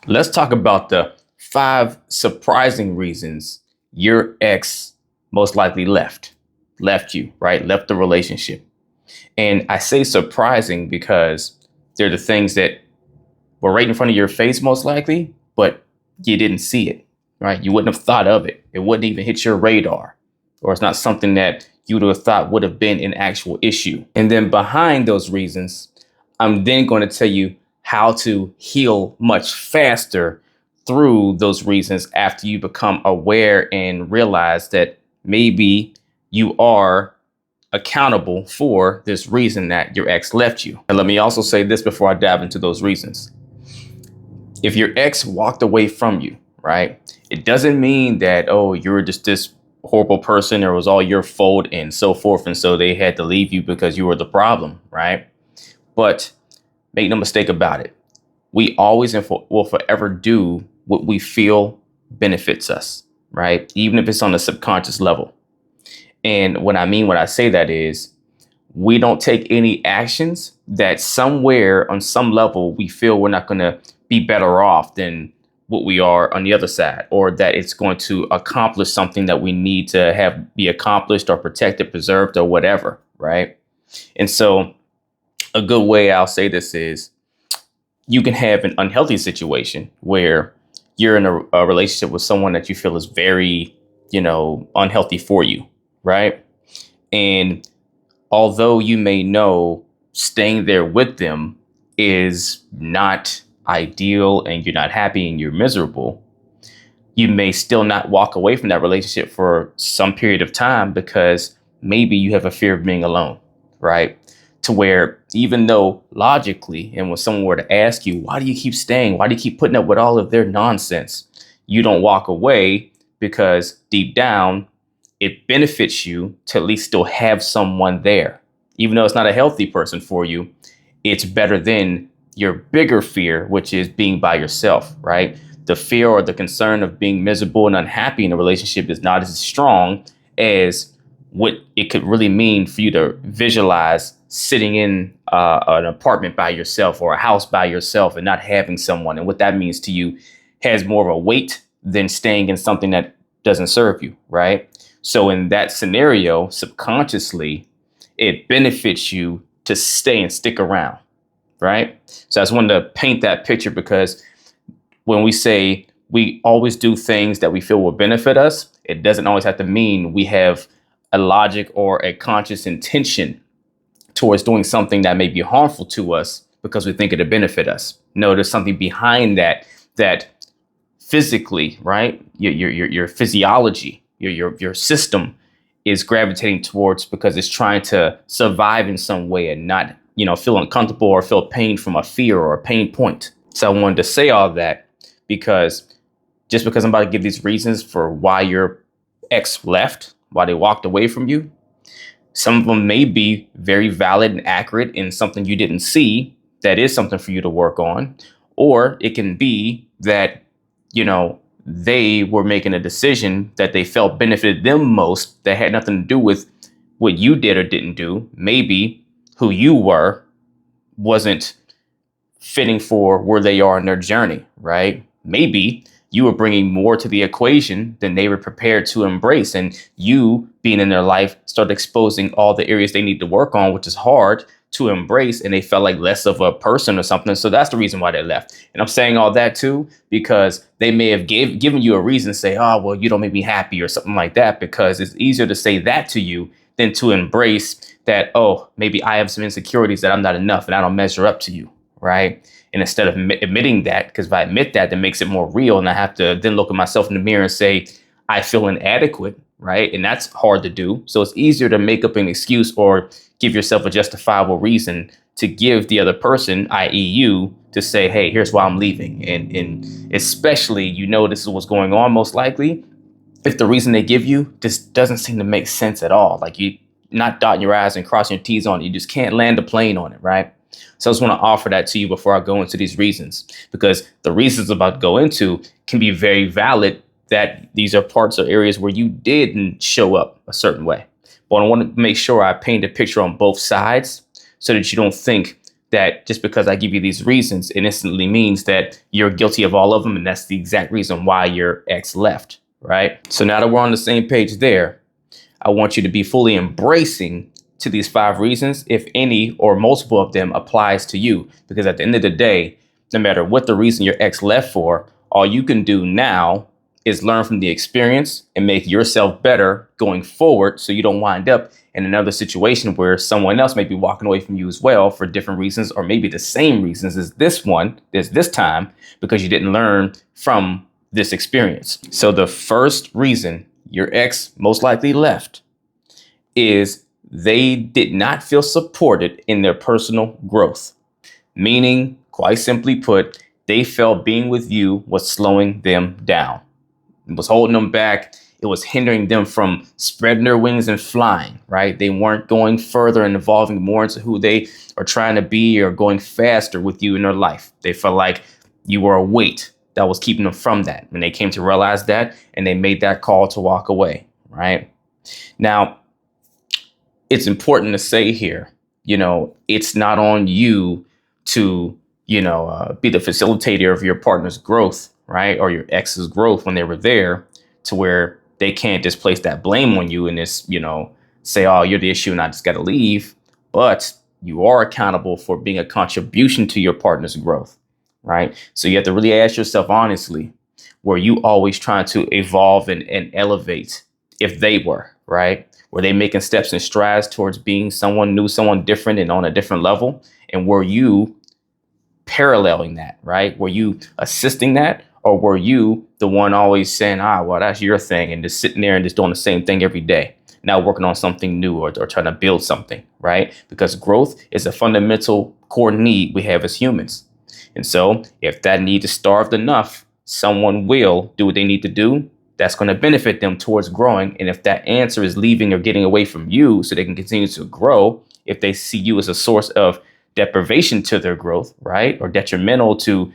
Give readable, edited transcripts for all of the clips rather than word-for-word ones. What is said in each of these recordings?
Let's talk about the 5 surprising reasons your ex most likely left you, right? Left the relationship. And I say surprising because they're the things that were right in front of your face, most likely, but you didn't see it, right? You wouldn't have thought of it. It wouldn't even hit your radar, or it's not something that you would have thought would have been an actual issue. And then behind those reasons, I'm then going to tell you how to heal much faster through those reasons after you become aware and realize that maybe you are accountable for this reason that your ex left you. And let me also say this before I dive into those reasons. If your ex walked away from you, right, it doesn't mean that, oh, you're just this horrible person or it was all your fault and so forth. And so they had to leave you because you were the problem, right? But make no mistake about it. We always and will forever do what we feel benefits us, right? Even if it's on a subconscious level. And what I mean when I say that is we don't take any actions that somewhere on some level we feel we're not going to be better off than what we are on the other side, or that it's going to accomplish something that we need to have be accomplished or protected, preserved, or whatever, right? And so a good way I'll say this is you can have an unhealthy situation where you're in a relationship with someone that you feel is very, unhealthy for you, right? And although you may know staying there with them is not ideal and you're not happy and you're miserable, you may still not walk away from that relationship for some period of time because maybe you have a fear of being alone, right? To where even though logically, and when someone were to ask you, why do you keep staying? Why do you keep putting up with all of their nonsense? You don't walk away because deep down, it benefits you to at least still have someone there. Even though it's not a healthy person for you, it's better than your bigger fear, which is being by yourself, right? The fear or the concern of being miserable and unhappy in a relationship is not as strong as what it could really mean for you to visualize sitting in an apartment by yourself or a house by yourself and not having someone. And what that means to you has more of a weight than staying in something that doesn't serve you, right? So in that scenario, subconsciously, it benefits you to stay and stick around, right? So I just wanted to paint that picture because when we say we always do things that we feel will benefit us, it doesn't always have to mean we have a logic or a conscious intention towards doing something that may be harmful to us because we think it'll benefit us. No, there's something behind that physically, right? Your physiology, your system is gravitating towards because it's trying to survive in some way and not, feel uncomfortable or feel pain from a fear or a pain point. So I wanted to say all that because just because I'm about to give these reasons for why your ex left, why they walked away from you, some of them may be very valid and accurate in something you didn't see that is something for you to work on. Or it can be that, they were making a decision that they felt benefited them most that had nothing to do with what you did or didn't do. Maybe who you were wasn't fitting for where they are in their journey, right? Maybe you were bringing more to the equation than they were prepared to embrace. And you being in their life started exposing all the areas they need to work on, which is hard to embrace. And they felt like less of a person or something. So that's the reason why they left. And I'm saying all that too, because they may have given you a reason to say, oh, well, you don't make me happy or something like that, because it's easier to say that to you than to embrace that, oh, maybe I have some insecurities that I'm not enough and I don't measure up to you. Right. And instead of admitting that, because if I admit that, that makes it more real. And I have to then look at myself in the mirror and say, I feel inadequate. Right. And that's hard to do. So it's easier to make up an excuse or give yourself a justifiable reason to give the other person, i.e. you, to say, hey, here's why I'm leaving. And especially, this is what's going on most likely. If the reason they give you just doesn't seem to make sense at all, like you not dotting your I's and crossing your T's on it, you just can't land a plane on it. Right. So I just want to offer that to you before I go into these reasons, because the reasons I'm about to go into can be very valid, that these are parts or areas where you didn't show up a certain way. But I want to make sure I paint a picture on both sides so that you don't think that just because I give you these reasons, it instantly means that you're guilty of all of them. And that's the exact reason why your ex left, right? So now that we're on the same page there, I want you to be fully embracing to these 5 reasons, if any or multiple of them applies to you. Because at the end of the day, no matter what the reason your ex left for, all you can do now is learn from the experience and make yourself better going forward, so you don't wind up in another situation where someone else may be walking away from you as well for different reasons, or maybe the same reasons as this time, because you didn't learn from this experience. So the first reason your ex most likely left is they did not feel supported in their personal growth. Meaning, quite simply put, they felt being with you was slowing them down. It was holding them back. It was hindering them from spreading their wings and flying, right? They weren't going further and evolving more into who they are trying to be, or going faster with you in their life. They felt like you were a weight that was keeping them from that. And they came to realize that, and they made that call to walk away, right? Now, it's important to say here, it's not on you to, be the facilitator of your partner's growth, right? Or your ex's growth when they were there, to where they can't just place that blame on you and just, say, oh, you're the issue and I just got to leave. But you are accountable for being a contribution to your partner's growth, right? So you have to really ask yourself honestly, were you always trying to evolve and elevate if they were, right? Were they making steps and strides towards being someone new, someone different and on a different level? And were you paralleling that, right? Were you assisting that? Or were you the one always saying, well, that's your thing, and just sitting there and just doing the same thing every day, now working on something new, or trying to build something, right? Because growth is a fundamental core need we have as humans. And so if that need is starved enough, someone will do what they need to do. That's going to benefit them towards growing. And if that answer is leaving or getting away from you so they can continue to grow, if they see you as a source of deprivation to their growth, right, or detrimental to,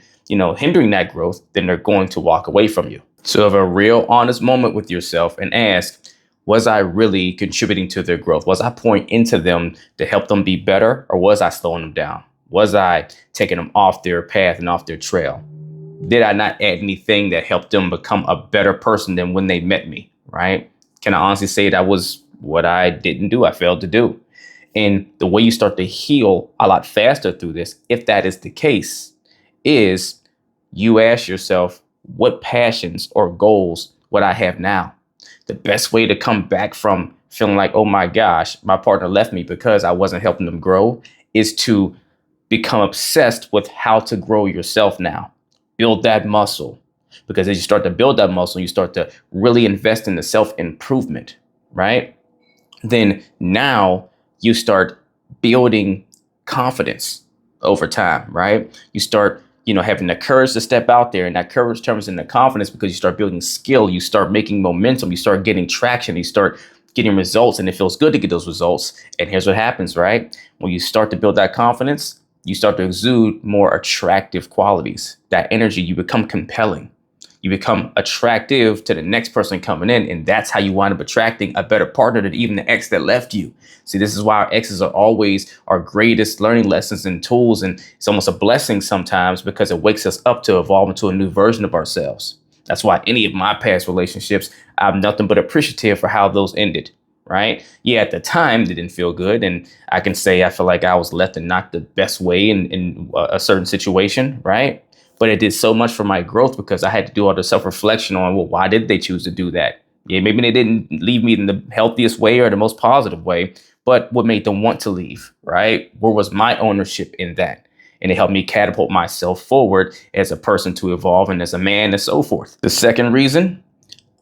hindering that growth, then they're going to walk away from you. So have a real honest moment with yourself and ask, was I really contributing to their growth? Was I pouring into them to help them be better, or was I slowing them down? Was I taking them off their path and off their trail? Did I not add anything that helped them become a better person than when they met me, right? Can I honestly say that was what I didn't do? I failed to do. And the way you start to heal a lot faster through this, if that is the case, is you ask yourself, what passions or goals would I have now? The best way to come back from feeling like, oh my gosh, my partner left me because I wasn't helping them grow, is to become obsessed with how to grow yourself now. Build that muscle, because as you start to build that muscle, you start to really invest in the self-improvement, right? Then now you start building confidence over time, right? You start, having the courage to step out there, and that courage turns into confidence because you start building skill, you start making momentum, you start getting traction, you start getting results, and it feels good to get those results. And here's what happens, right? When you start to build that confidence, you start to exude more attractive qualities. That energy, you become compelling. You become attractive to the next person coming in. And that's how you wind up attracting a better partner than even the ex that left you. See, this is why our exes are always our greatest learning lessons and tools. And it's almost a blessing sometimes, because it wakes us up to evolve into a new version of ourselves. That's why any of my past relationships, I'm nothing but appreciative for how those ended. Right? Yeah, at the time, they didn't feel good. And I can say I feel like I was left in not the best way in a certain situation. Right? But it did so much for my growth, because I had to do all the self-reflection on, well, why did they choose to do that? Yeah, maybe they didn't leave me in the healthiest way or the most positive way, but what made them want to leave? Right? Where was my ownership in that? And it helped me catapult myself forward as a person to evolve, and as a man, and so forth. The second reason,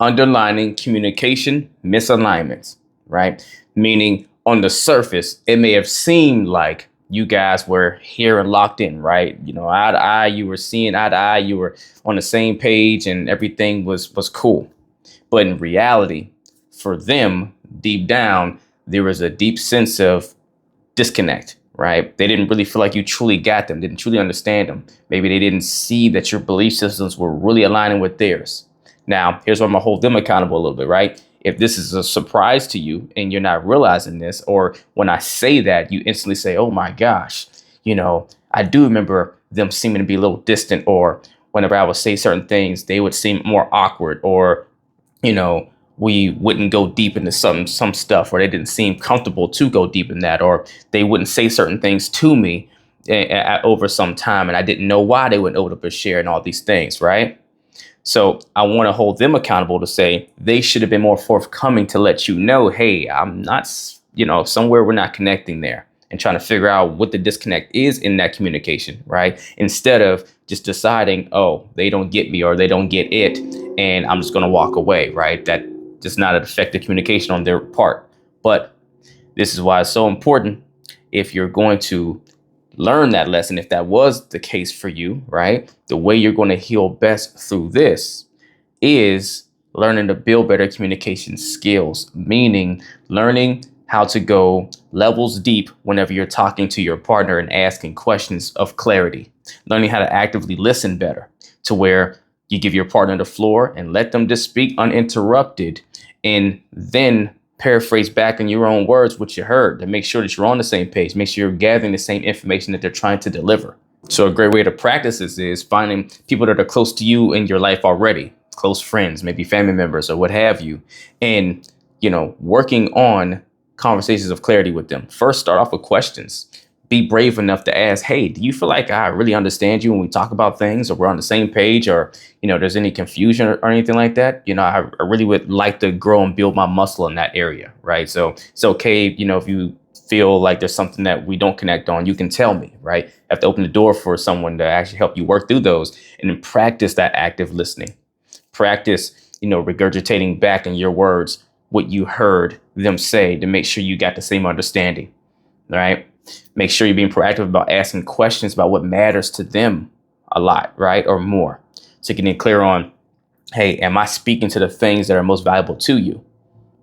underlining communication misalignments. Right? Meaning on the surface, it may have seemed like you guys were here and locked in, right? Eye to eye, you were seeing eye to eye, you were on the same page, and everything was cool. But in reality, for them, deep down, there was a deep sense of disconnect, right? They didn't really feel like you truly got them, didn't truly understand them. Maybe they didn't see that your belief systems were really aligning with theirs. Now, here's where I'm gonna hold them accountable a little bit, right? If this is a surprise to you and you're not realizing this, or when I say that, you instantly say, oh my gosh, I do remember them seeming to be a little distant, or whenever I would say certain things, they would seem more awkward, or, you know, we wouldn't go deep into some stuff, or they didn't seem comfortable to go deep in that, or they wouldn't say certain things to me over some time, and I didn't know why they wouldn't open up and share and all these things, right? So I want to hold them accountable to say they should have been more forthcoming to let you know, hey, I'm not, somewhere we're not connecting there, and trying to figure out what the disconnect is in that communication, right? Instead of just deciding, oh, they don't get me or they don't get it, and I'm just going to walk away, right? That just not an effective communication on their part. But this is why it's so important, if you're going to learn that lesson, if that was the case for you, right? The way you're going to heal best through this is learning to build better communication skills, meaning learning how to go levels deep whenever you're talking to your partner and asking questions of clarity, learning how to actively listen better, to where you give your partner the floor and let them just speak uninterrupted, and then paraphrase back in your own words what you heard, to make sure that you're on the same page, make sure you're gathering the same information that they're trying to deliver. So a great way to practice this is finding people that are close to you in your life already, close friends, maybe family members or what have you, and, working on conversations of clarity with them. First, start off with questions. Be brave enough to ask, hey, do you feel like I really understand you when we talk about things, or we're on the same page, or, there's any confusion or anything like that? I really would like to grow and build my muscle in that area, right? So it's okay, if you feel like there's something that we don't connect on, you can tell me, right? You have to open the door for someone to actually help you work through those, and then practice that active listening. Practice, regurgitating back in your words what you heard them say, to make sure you got the same understanding, right? Make sure you're being proactive about asking questions about what matters to them a lot, right? Or more. So getting clear on, hey, am I speaking to the things that are most valuable to you,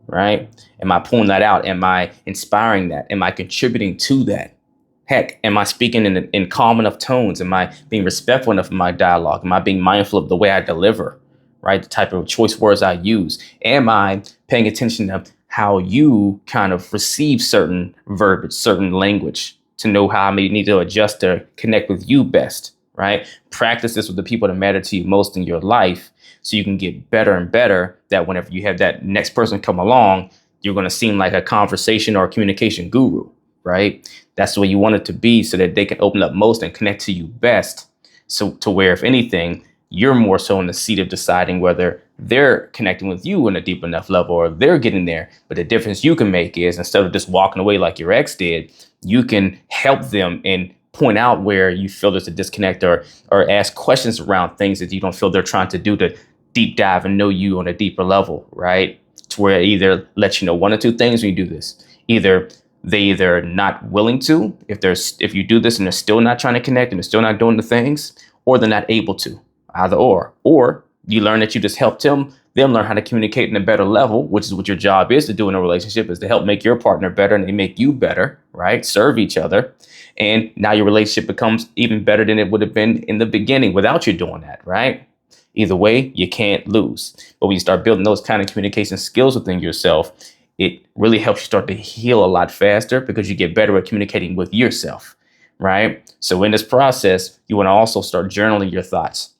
right? Am I pulling that out? Am I inspiring that? Am I contributing to that? Heck, am I speaking in calm enough tones? Am I being respectful enough in my dialogue? Am I being mindful of the way I deliver, right? The type of choice words I use? Am I paying attention to how you kind of receive certain verbiage, certain language, to know how I may need to adjust to connect with you best, right? Practice this with the people that matter to you most in your life, so you can get better and better, that whenever you have that next person come along, you're going to seem like a conversation or a communication guru, right? That's the way you want it to be, so that they can open up most and connect to you best. So to where, if anything, you're more so in the seat of deciding whether they're connecting with you on a deep enough level, or they're getting there. But the difference you can make is, instead of just walking away like your ex did, you can help them and point out where you feel there's a disconnect, or ask questions around things that you don't feel they're trying to do, to deep dive and know you on a deeper level, right? To where it either lets you know one or two things when you do this. Either they're not willing to, if you do this and they're still not trying to connect and they're still not doing the things, or they're not able to. Either or you learn that you just helped them learn how to communicate in a better level, which is what your job is to do in a relationship, is to help make your partner better, and they make you better, right? Serve each other. And now your relationship becomes even better than it would have been in the beginning without you doing that, right? Either way, you can't lose. But when you start building those kind of communication skills within yourself, it really helps you start to heal a lot faster, because you get better at communicating with yourself, right? So in this process, you want to also start journaling your thoughts,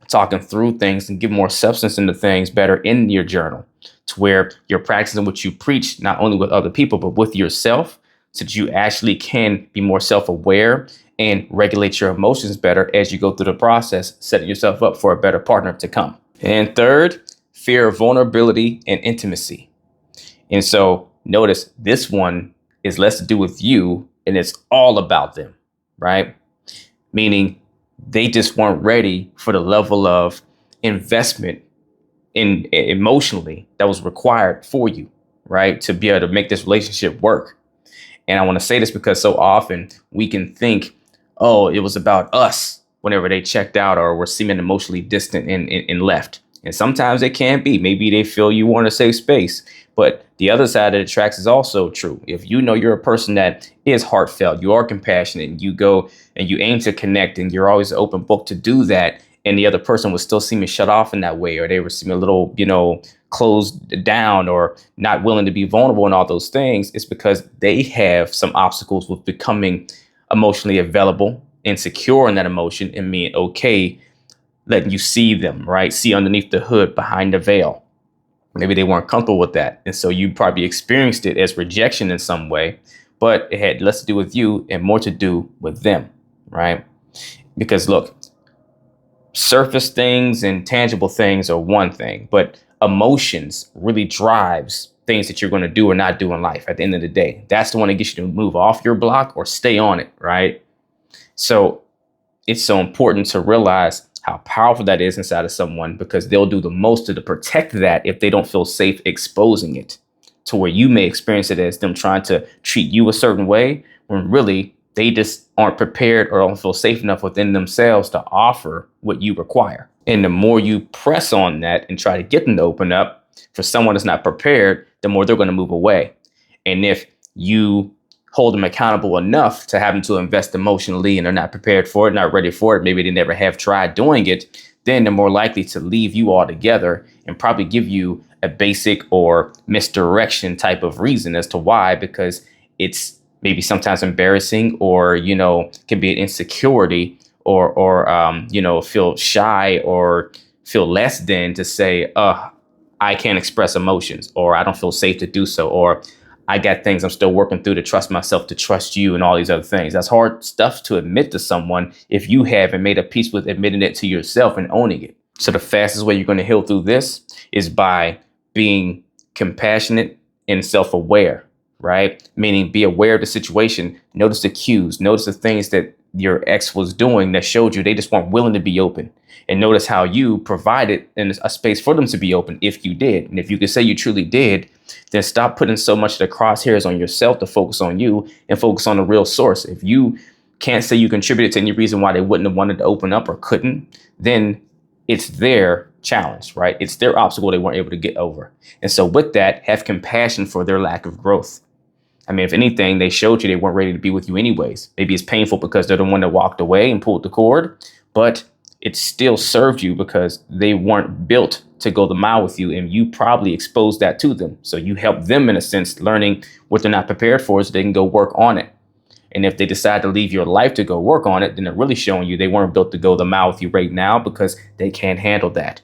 talking through things, and give more substance into things better in your journal, to where you're practicing what you preach, not only with other people, but with yourself, so that you actually can be more self-aware and regulate your emotions better as you go through the process, setting yourself up for a better partner to come. And third, fear of vulnerability and intimacy. And so notice this one is less to do with you, and it's all about them, right? Meaning they just weren't ready for the level of investment in emotionally that was required for you, right? To be able to make this relationship work. And I want to say this because so often we can think, oh, it was about us whenever they checked out or were seeming emotionally distant and left. And sometimes it can be. Maybe they feel you want a safe space. But the other side of the tracks is also true. If you know you're a person that is heartfelt, you are compassionate, and you go and you aim to connect, and you're always an open book to do that, and the other person was still seeming shut off in that way, or they were seeming a little, closed down, or not willing to be vulnerable and all those things, it's because they have some obstacles with becoming emotionally available and secure in that emotion and being okay letting you see them, right? See underneath the hood, behind the veil. Maybe they weren't comfortable with that. And so you probably experienced it as rejection in some way, but it had less to do with you and more to do with them, right? Because look, surface things and tangible things are one thing, but emotions really drives things that you're going to do or not do in life at the end of the day. That's the one that gets you to move off your block or stay on it, right? So it's so important to realize how powerful that is inside of someone, because they'll do the most to protect that if they don't feel safe exposing it, to where you may experience it as them trying to treat you a certain way when really they just aren't prepared or don't feel safe enough within themselves to offer what you require. And the more you press on that and try to get them to open up for someone that's not prepared, the more they're going to move away. And if you hold them accountable enough to have them to invest emotionally and they're not prepared for it, not ready for it, maybe they never have tried doing it, then they're more likely to leave you altogether and probably give you a basic or misdirection type of reason as to why, because it's maybe sometimes embarrassing or, can be an insecurity or feel shy or feel less than to say, I can't express emotions, or I don't feel safe to do so, or I got things I'm still working through to trust myself, to trust you, and all these other things. That's hard stuff to admit to someone if you haven't made a peace with admitting it to yourself and owning it. So the fastest way you're going to heal through this is by being compassionate and self-aware, right? Meaning be aware of the situation, notice the cues, notice the things that your ex was doing that showed you they just weren't willing to be open. And notice how you provided a space for them to be open if you did. And if you could say you truly did, then stop putting so much of the crosshairs on yourself to focus on you and focus on the real source. If you can't say you contributed to any reason why they wouldn't have wanted to open up or couldn't, then it's their challenge, right? It's their obstacle they weren't able to get over. And so with that, have compassion for their lack of growth. I mean, if anything, they showed you they weren't ready to be with you anyways. Maybe it's painful because they're the one that walked away and pulled the cord, but it still served you because they weren't built to go the mile with you, and you probably exposed that to them. So you help them, in a sense, learning what they're not prepared for so they can go work on it. And if they decide to leave your life to go work on it, then they're really showing you they weren't built to go the mile with you right now because they can't handle that.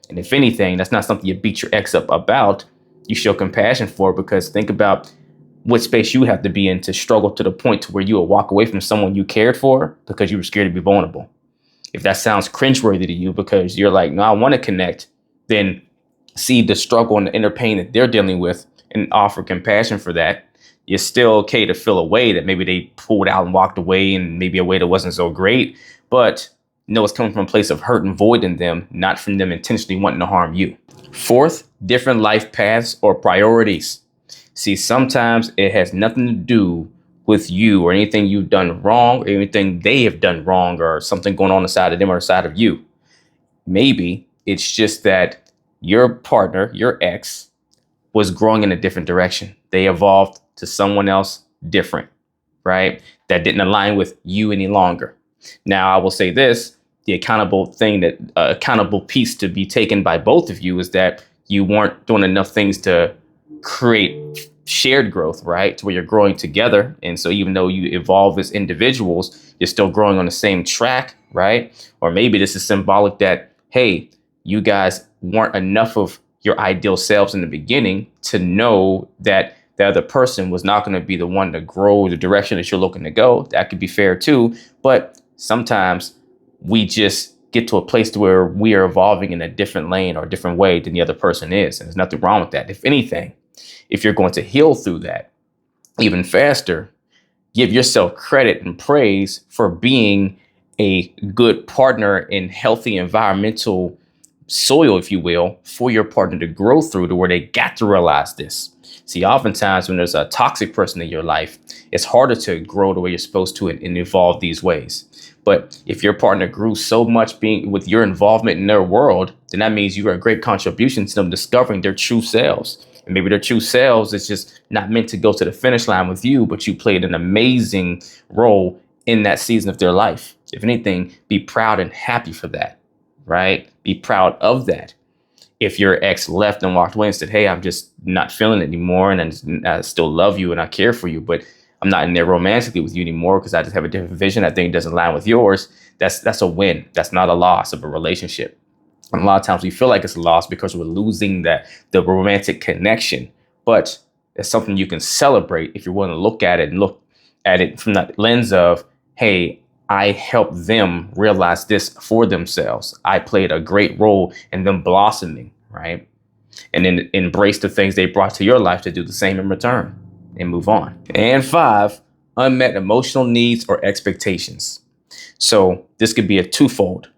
And if anything, that's not something you beat your ex up about. You show compassion for, because think about what space you have to be in to struggle to the point to where you will walk away from someone you cared for because you were scared to be vulnerable. If that sounds cringeworthy to you because you're like, no, I want to connect, then see the struggle and the inner pain that they're dealing with and offer compassion for that. You're still okay to feel a way that maybe they pulled out and walked away, and maybe a way that wasn't so great, but it's coming from a place of hurt and void in them, not from them intentionally wanting to harm you. Fourth, different life paths or priorities. See, sometimes it has nothing to do with you or anything you've done wrong or anything they have done wrong or something going on inside of them or inside of you. Maybe it's just that your partner, your ex, was growing in a different direction. They evolved to someone else different, right? That didn't align with you any longer. Now, I will say this, the accountable piece to be taken by both of you is that you weren't doing enough things to create shared growth, right? To where you're growing together. And so even though you evolve as individuals, you're still growing on the same track, right? Or maybe this is symbolic that, hey, you guys weren't enough of your ideal selves in the beginning to know that the other person was not going to be the one to grow the direction that you're looking to go. That could be fair too. But sometimes we just get to a place to where we are evolving in a different lane or a different way than the other person is. And there's nothing wrong with that. If anything, if you're going to heal through that even faster, give yourself credit and praise for being a good partner in healthy environmental soil, if you will, for your partner to grow through, to where they got to realize this. See, oftentimes when there's a toxic person in your life, it's harder to grow the way you're supposed to and evolve these ways. But if your partner grew so much being with your involvement in their world, then that means you are a great contribution to them discovering their true selves. And maybe their true selves is just not meant to go to the finish line with you, but you played an amazing role in that season of their life. If anything, be proud and happy for that, right? Be proud of that. If your ex left and walked away and said, hey, I'm just not feeling it anymore, and I still love you and I care for you, but I'm not in there romantically with you anymore because I just have a different vision. I think it doesn't align with yours. That's a win. That's not a loss of a relationship. And a lot of times we feel like it's a loss because we're losing the romantic connection. But it's something you can celebrate if you're willing to look at it and look at it from that lens of, hey, I helped them realize this for themselves. I played a great role in them blossoming, right? And then embrace the things they brought to your life to do the same in return and move on. And 5, unmet emotional needs or expectations. So this could be a twofold.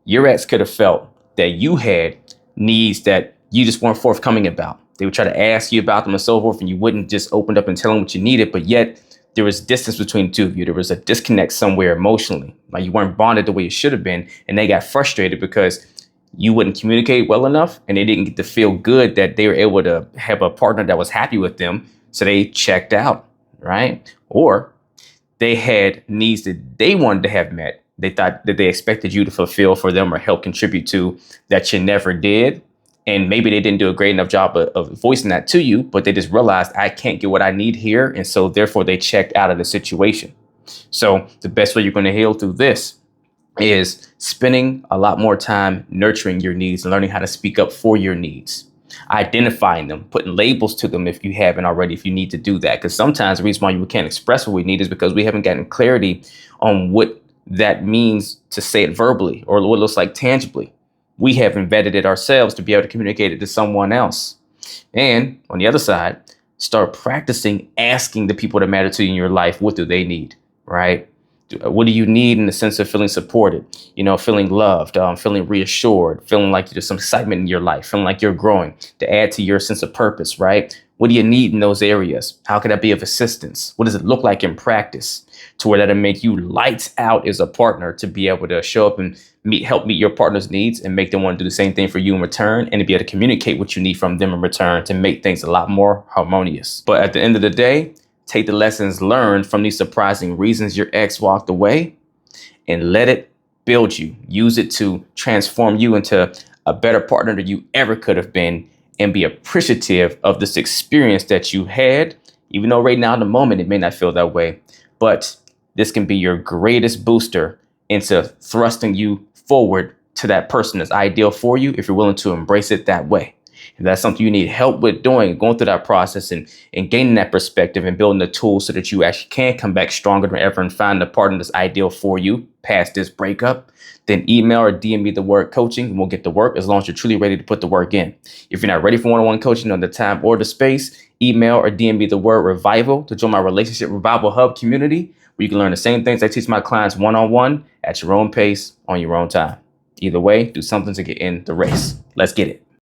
Your ex could have felt that you had needs that you just weren't forthcoming about. They would try to ask you about them and so forth, and you wouldn't just open up and tell them what you needed, but yet there was distance between the two of you. There was a disconnect somewhere emotionally. Like you weren't bonded the way you should have been, and they got frustrated because you wouldn't communicate well enough, and they didn't get to feel good that they were able to have a partner that was happy with them, so they checked out, right? Or they had needs that they wanted to have met. They thought that they expected you to fulfill for them or help contribute to that you never did. And maybe they didn't do a great enough job of voicing that to you, but they just realized I can't get what I need here. And so therefore they checked out of the situation. So the best way you're going to heal through this is spending a lot more time nurturing your needs and learning how to speak up for your needs, identifying them, putting labels to them if you haven't already, if you need to do that. Because sometimes the reason why we can't express what we need is because we haven't gotten clarity on what that means to say it verbally or what it looks like tangibly. We have embedded it ourselves to be able to communicate it to someone else. And on the other side, start practicing asking the people that matter to you in your life, what do they need, right? What do you need in the sense of feeling supported, feeling loved, feeling reassured, feeling like there's some excitement in your life, feeling like you're growing to add to your sense of purpose, right? What do you need in those areas? How can that be of assistance? What does it look like in practice to where that'll make you lights out as a partner to be able to show up and help meet your partner's needs and make them want to do the same thing for you in return, and to be able to communicate what you need from them in return to make things a lot more harmonious. But at the end of the day, take the lessons learned from these surprising reasons your ex walked away and let it build you. Use it to transform you into a better partner than you ever could have been, and be appreciative of this experience that you had, even though right now in the moment it may not feel that way. But this can be your greatest booster into thrusting you forward to that person that's ideal for you if you're willing to embrace it that way. If that's something you need help with doing, going through that process and gaining that perspective and building the tools so that you actually can come back stronger than ever and find the partner that's ideal for you past this breakup, then email or DM me the word coaching and we'll get to work as long as you're truly ready to put the work in. If you're not ready for one-on-one coaching on the time or the space, email or DM me the word revival to join my Relationship Revival Hub community, where you can learn the same things I teach my clients one-on-one at your own pace on your own time. Either way, do something to get in the race. Let's get it.